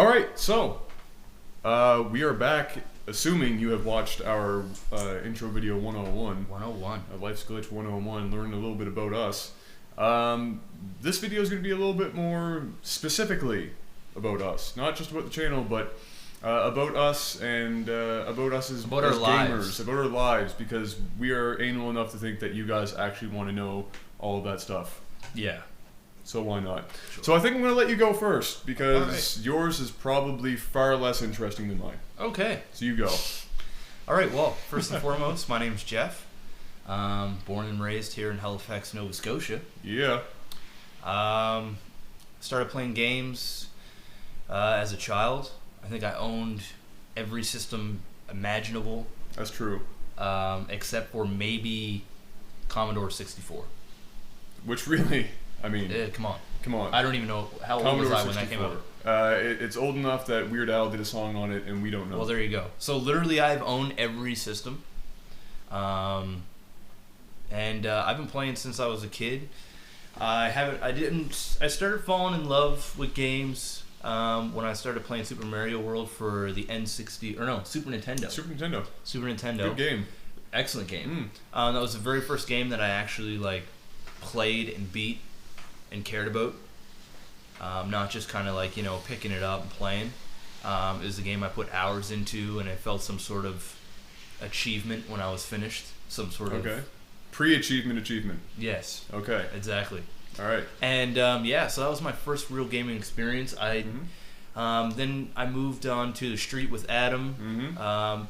All right, so we are back. Assuming you have watched our intro video 101, 101. Life's Glitch 101, learning a little bit about us. This video is going to be a little bit more specifically about us, not just about the channel, but about us and about us as our gamers, lives. about our lives, because we are anal enough to think that you guys actually want to know all of that stuff. Yeah. So why not? Sure. So I think I'm going to let you go first, because Alright. yours is probably far less interesting than mine. Okay. So you go. All right. Well, first and foremost, my name's Jeff. Born and raised here in Halifax, Nova Scotia. Yeah. Started playing games as a child. I think I owned every system imaginable, That's true. except for maybe Commodore 64. Which really, I mean, Come on. come on. I don't even know how old was Commodore I when that came 64. out. It's old enough that Weird Al did a song on it, and we don't know. Well, there you go. So literally, I've owned every system, and I've been playing since I was a kid. I started falling in love with games when I started playing Super Mario World for the Super Nintendo. Super Nintendo. Super Nintendo. Good game. Excellent game. That was the very first game that I actually played and beat and cared about. Not just kind of picking it up and playing. It was a game I put hours into, and I felt some sort of achievement when I was finished. Some sort of... Okay. Pre-achievement achievement. Yes. Okay. Exactly. All right. And so that was my first real gaming experience. Then I moved on to the street with Adam.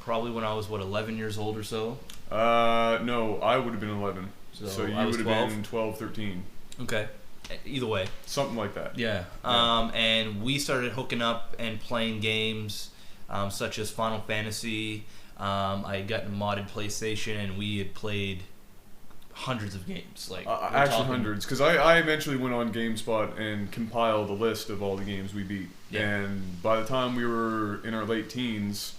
Probably when I was 11 years old or so. No, I would have been 11. So you I was would have 12? been 12, 13. Okay. Either way. Something like that. Yeah. And we started hooking up and playing games such as Final Fantasy. I had gotten a modded PlayStation, and we had played hundreds of games. Actually, hundreds. Because I eventually went on GameSpot and compiled a list of all the games we beat. Yeah. And by the time we were in our late teens,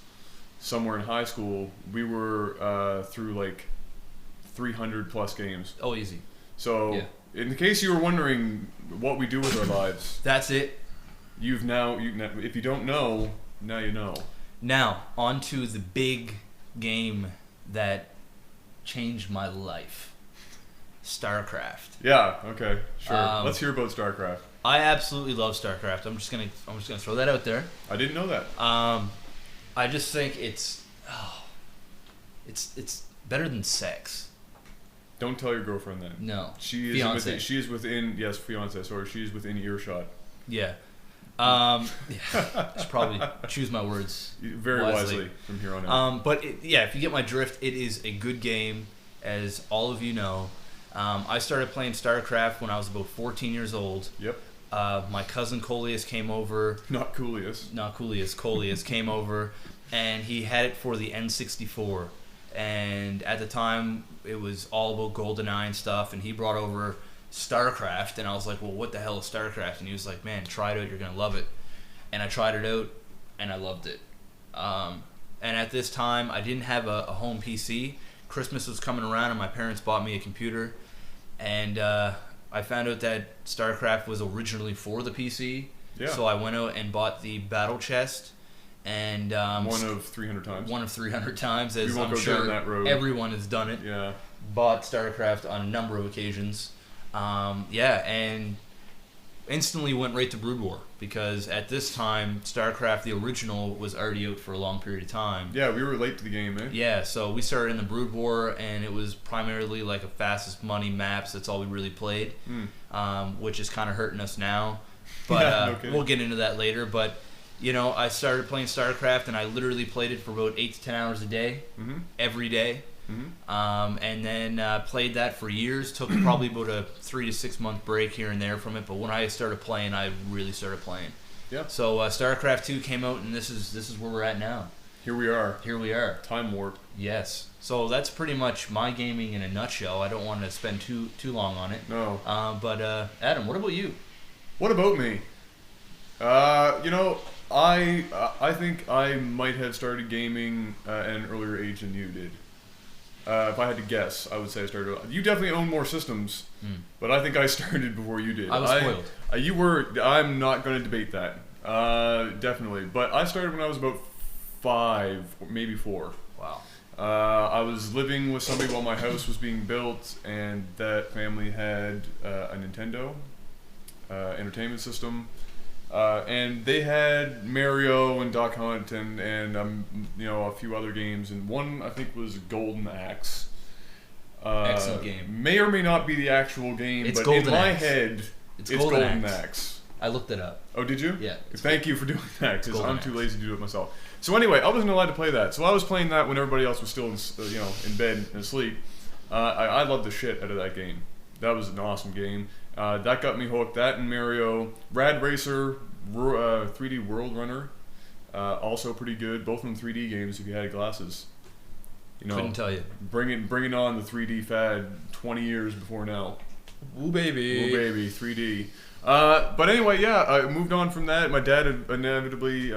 somewhere in high school, we were through 300 plus games. Oh, easy. So, Yeah. in the case you were wondering what we do with our lives, That's it. if you don't know, now you know. Now, on to the big game that changed my life. StarCraft. Yeah, okay, sure. Um, Let's hear about StarCraft. I absolutely love StarCraft. I'm just gonna throw that out there. I didn't know that. I just think it's better than sex. Don't tell your girlfriend that. No. She is Fiance. within, she is within yes, fiance. Sorry, she is within earshot. Yeah. Yeah. Should probably choose my words Very wisely from here on out. But if you get my drift, it is a good game, as all of you know. I started playing StarCraft when I was about 14 years old. Yep. My cousin Coleus came over. Not Coolius. Not Coleus. Coleus came over, and he had it for the N64. And at the time, it was all about GoldenEye and stuff, and he brought over StarCraft, and I was like, well, what the hell is StarCraft? And he was like, man, try it out, you're going to love it. And I tried it out, and I loved it. And at this time, I didn't have a home PC. Christmas was coming around, and my parents bought me a computer, and I found out that StarCraft was originally for the PC. Yeah. So I went out and bought the battle chest, and One of 300 times. one of 300 times, as We won't I'm go sure down that road. everyone has done it. Yeah. Bought StarCraft on a number of occasions. And instantly went right to Brood War, because at this time, StarCraft, the original, was already out for a long period of time. Yeah, we were late to the game, eh? Yeah, so we started in the Brood War, and it was primarily a fastest money maps. That's all we really played, which is kind of hurting us now. But Yeah, no kidding. we'll get into that later. But, I started playing StarCraft, and I literally played it for about 8 to 10 hours a day, every day. And then played that for years. Took probably about a 3 to 6 month break here and there from it. But when I started playing, I really started playing. Yeah. So StarCraft 2 came out, and this is where we're at now. Here we are. Here we are. Time warp. Yes. So that's pretty much my gaming in a nutshell. I don't want to spend too long on it. No. But Adam, what about you? What about me? I think I might have started gaming at an earlier age than you did. If I had to guess, I would say I started. You definitely own more systems, but I think I started before you did. I was spoiled. You were. I'm not going to debate that. Definitely. But I started when I was about 5, or maybe 4. Wow. I was living with somebody while my house was being built, and that family had a Nintendo entertainment system, and they had Mario and Duck Hunt and a few other games, and one I think was Golden Axe. Excellent game. May or may not be the actual game, It's but Golden in my Axe. head, It's it's Golden Golden Axe. Axe. I looked it up. Oh, did you? Yeah. Thank you for doing that, because Golden I'm too Axe. lazy to do it myself. So anyway, I wasn't allowed to play that. So I was playing that when everybody else was still in bed and asleep. I loved the shit out of that game. That was an awesome game. That got me hooked. That and Mario. Rad Racer, 3D World Runner, also pretty good. Both of them 3D games if you had glasses. Couldn't tell you. Bringing on the 3D fad 20 years before now. Ooh, baby. Oh baby, 3D. But anyway, yeah, I moved on from that. My dad had inevitably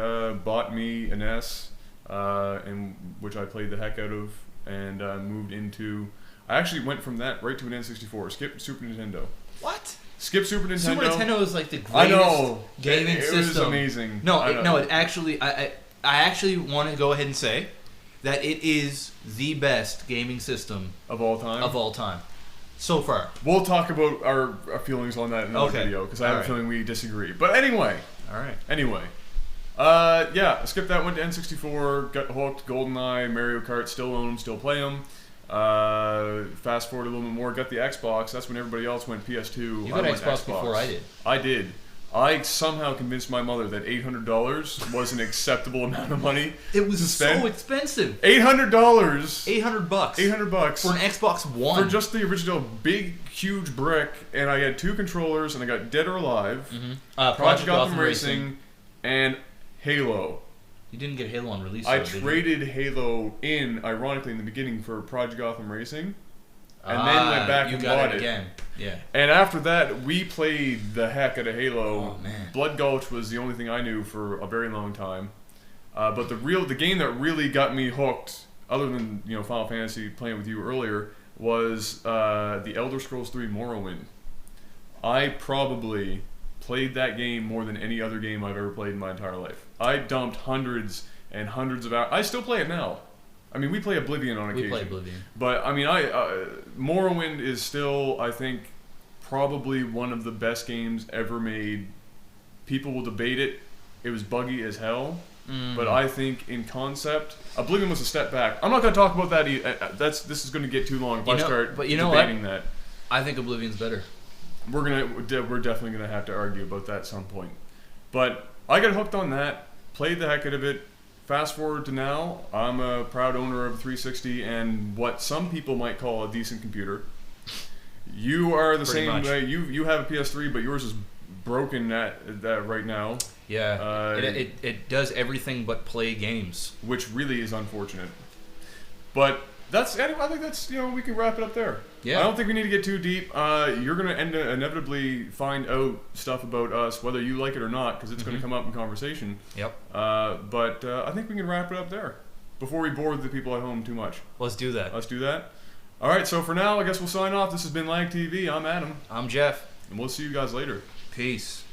bought me an S, and which I played the heck out of, and moved into. I actually went from that right to an N64. Skip Super Nintendo. What? Skip Super Nintendo. Super Nintendo is like the greatest I know. gaming system. It was amazing. No, it actually, I actually want to go ahead and say that it is the best gaming system of all time. of all time, so far. We'll talk about our feelings on that in another Okay. video, because I have All a right. feeling we disagree. But anyway. All right. Yeah, I skipped that, went to N64, got hooked, GoldenEye, Mario Kart, still own them, still play them. Fast forward a little bit more, got the Xbox. That's when everybody else went PS2. You I got went Xbox before I did. I did. I somehow convinced my mother that $800 was an acceptable amount of money. It was to spend. so expensive. $800. $800. $800 for an Xbox One. for just the original big, huge brick, and I had 2 controllers, and I got Dead or Alive, Project Gotham Racing, and Halo. You didn't get Halo on release. I though, did you? traded Halo ironically, in the beginning for Project Gotham Racing, and then went back you and got bought it. again. Yeah. And after that, we played the heck out of Halo. Oh, man. Blood Gulch was the only thing I knew for a very long time. But the game that really got me hooked, other than Final Fantasy playing with you earlier, was the Elder Scrolls 3 Morrowind. I probably played that game more than any other game I've ever played in my entire life. I dumped hundreds and hundreds of hours. I still play it now. I mean, we play Oblivion on occasion. We play Oblivion. But I mean, Morrowind is still, I think, probably one of the best games ever made. People will debate it. It was buggy as hell, but I think in concept, Oblivion was a step back. I'm not going to talk about that. This is going to get too long if I start debating that. I think Oblivion's better. We're definitely gonna have to argue about that at some point. But I got hooked on that. Played the heck out of it. Fast forward to now, I'm a proud owner of a 360 and what some people might call a decent computer. You are the Pretty same much. way. You have a PS3, but yours is broken at that right now, Yeah. It does everything but play games. which really is unfortunate. But I think that's we can wrap it up there. Yeah. I don't think we need to get too deep. You're gonna inevitably find out stuff about us, whether you like it or not, because it's gonna come up in conversation. Yep. But I think we can wrap it up there before we bore the people at home too much. Let's do that. Let's do that. All right. So for now, I guess we'll sign off. This has been Lag TV. I'm Adam, I'm Jeff. and we'll see you guys later. Peace.